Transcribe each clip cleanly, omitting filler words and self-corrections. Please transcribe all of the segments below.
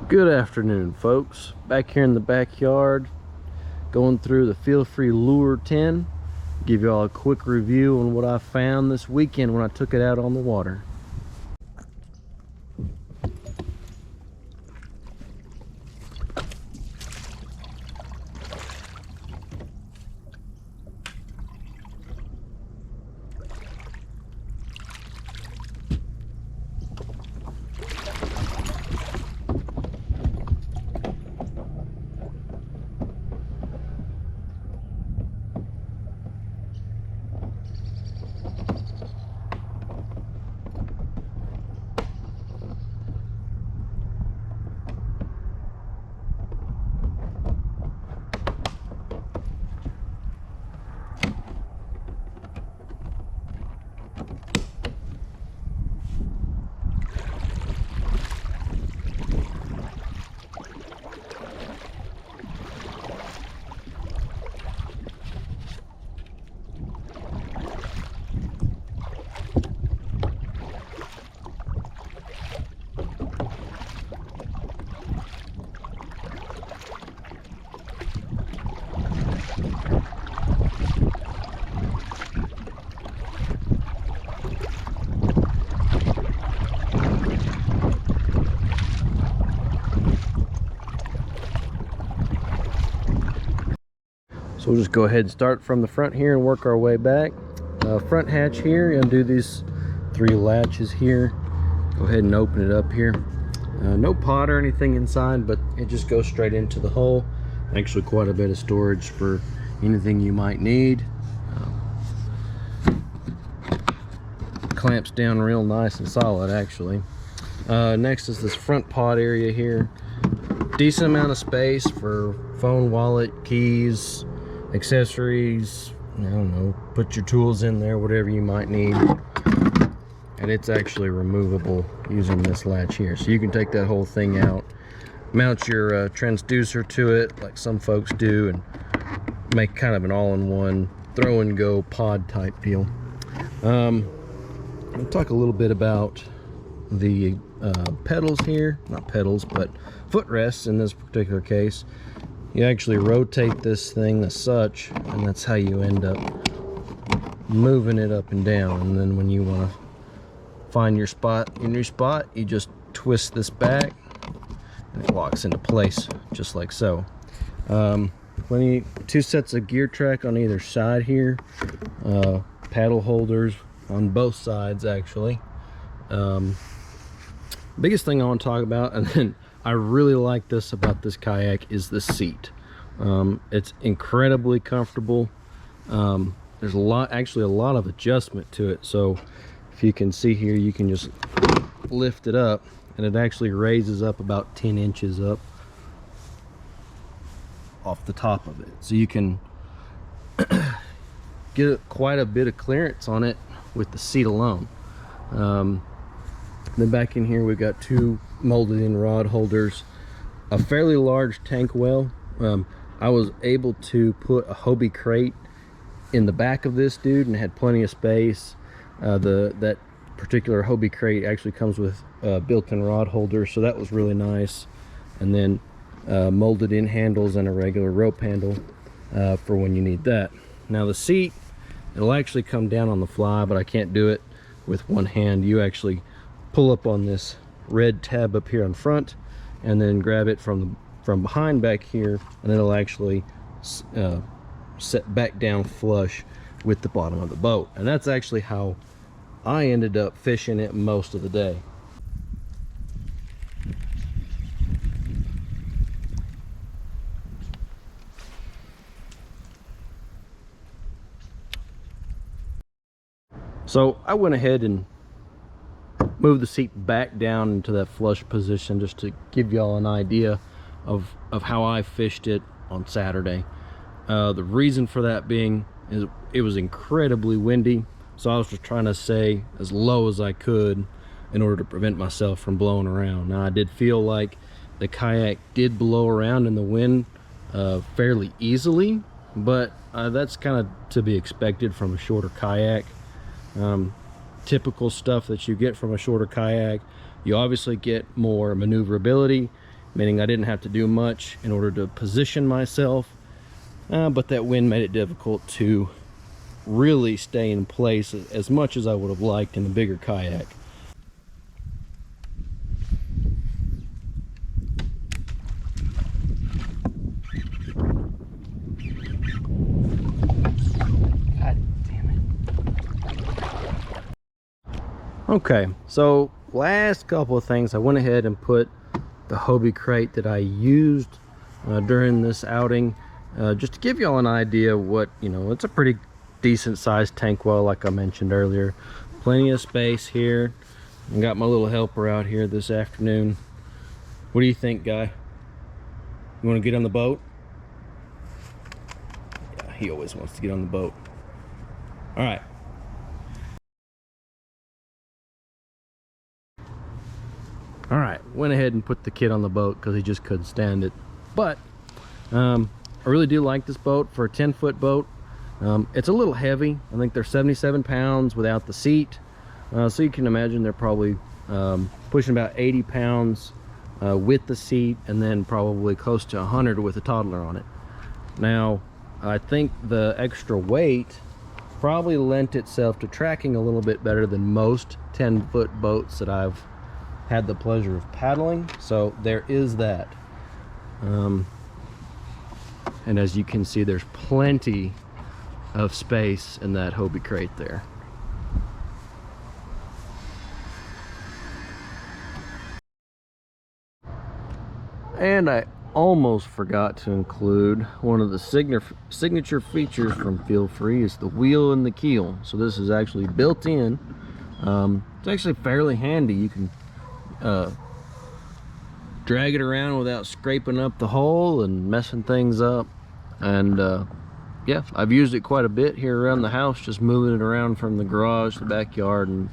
Good afternoon, folks. Back here in the backyard, going through the Feelfree Lure 10. Give you all a quick review on what I found this weekend when I took it out on the water. So we'll just go ahead and start from the front here and work our way back. Front hatch here, undo these 3 latches here. Go ahead and open it up here. No pot or anything inside, but it just goes straight into the hull. Actually quite a bit of storage for anything you might need. Clamps down real nice and solid actually. Next is this front pod area here. Decent amount of space for phone, wallet, keys, accessories, I don't know, put your tools in there, whatever you might need. And it's actually removable using this latch here, so you can take that whole thing out, mount your transducer to it like some folks do, and make kind of an all-in-one throw and go pod type deal. I'll talk a little bit about the pedals here, not pedals but footrests in this particular case. You actually rotate this thing as such, and that's how you end up moving it up and down. And then when you want to find your spot in your spot, you just twist this back and it locks into place just like so. 2 sets of gear track on either side here, paddle holders on both sides actually. Biggest thing I want to talk about, and then I really like this about this kayak, is the seat. It's incredibly comfortable. There's a lot of adjustment to it. So if you can see here, you can just lift it up and it actually raises up about 10 inches up off the top of it. So you can get quite a bit of clearance on it with the seat alone. Then back in here we've got 2 molded in rod holders, a fairly large tank well. I was able to put a Hobie crate in the back of this dude and had plenty of space. That particular Hobie crate actually comes with built-in rod holders, so that was really nice. And then molded in handles and a regular rope handle for when you need that. Now the seat, it'll actually come down on the fly, but I can't do it with one hand. You actually pull up on this red tab up here on front and then grab it from behind back here, and it'll actually set back down flush with the bottom of the boat. And that's actually how I ended up fishing it most of the day. So I went ahead and move the seat back down into that flush position just to give y'all an idea of how I fished it on Saturday. The reason for that being is it was incredibly windy, so I was just trying to stay as low as I could in order to prevent myself from blowing around. Now I did feel like the kayak did blow around in the wind fairly easily, but that's kind of to be expected from a shorter kayak. Typical stuff that you get from a shorter kayak, you obviously get more maneuverability, meaning I didn't have to do much in order to position myself, but that wind made it difficult to really stay in place as much as I would have liked in the bigger kayak. God damn it. Okay, so last couple of things, I went ahead and put the Hobie crate that I used during this outing, just to give y'all an idea of what, you know, it's a pretty decent sized tank well, like I mentioned earlier. Plenty of space here. I got my little helper out here this afternoon. What do you think, guy? You want to get on the boat? Yeah, he always wants to get on the boat. All right. All right, went ahead and put the kid on the boat because he just couldn't stand it. But I really do like this boat for a 10-foot boat. It's a little heavy. I think they're 77 pounds without the seat. So you can imagine they're probably pushing about 80 pounds with the seat, and then probably close to 100 with a toddler on it. Now, I think the extra weight probably lent itself to tracking a little bit better than most 10-foot boats that I've had the pleasure of paddling. So there is that. And as you can see, there's plenty of space in that Hobie crate there. And I almost forgot to include one of the signature features from Feelfree is the wheel and the keel. So this is actually built in. It's actually fairly handy. You can drag it around without scraping up the hull and messing things up. And yeah, I've used it quite a bit here around the house, just moving it around from the garage to the backyard. And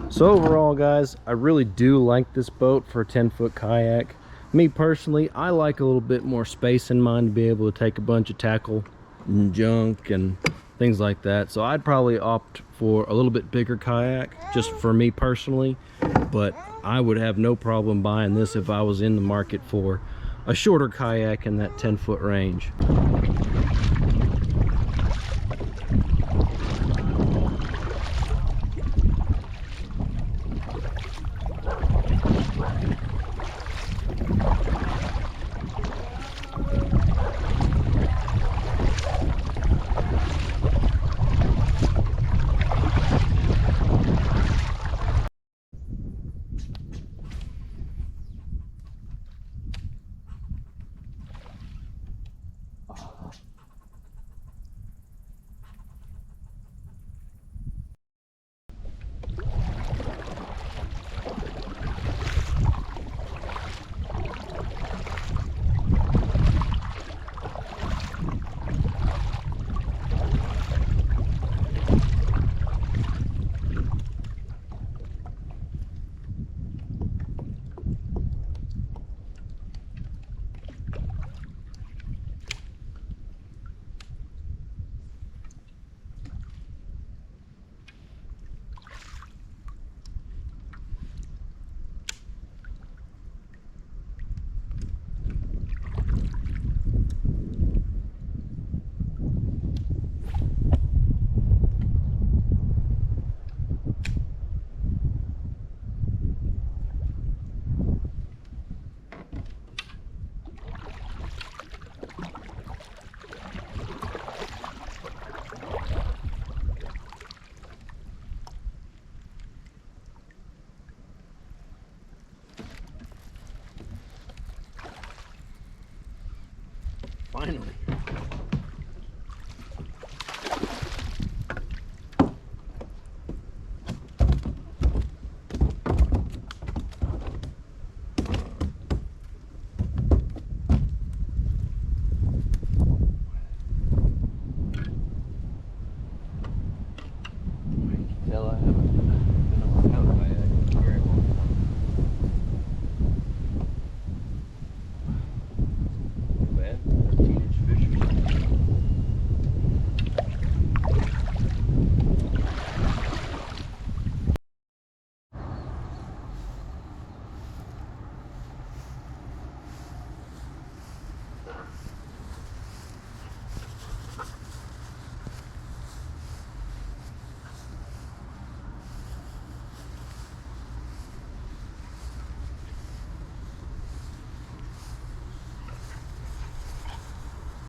so overall, guys, I really do like this boat for a 10-foot kayak. Me personally, I like a little bit more space in mine to be able to take a bunch of tackle and junk and things like that. So I'd probably opt for a little bit bigger kayak, just for me personally. But I would have no problem buying this if I was in the market for a shorter kayak in that 10-foot range. Finally.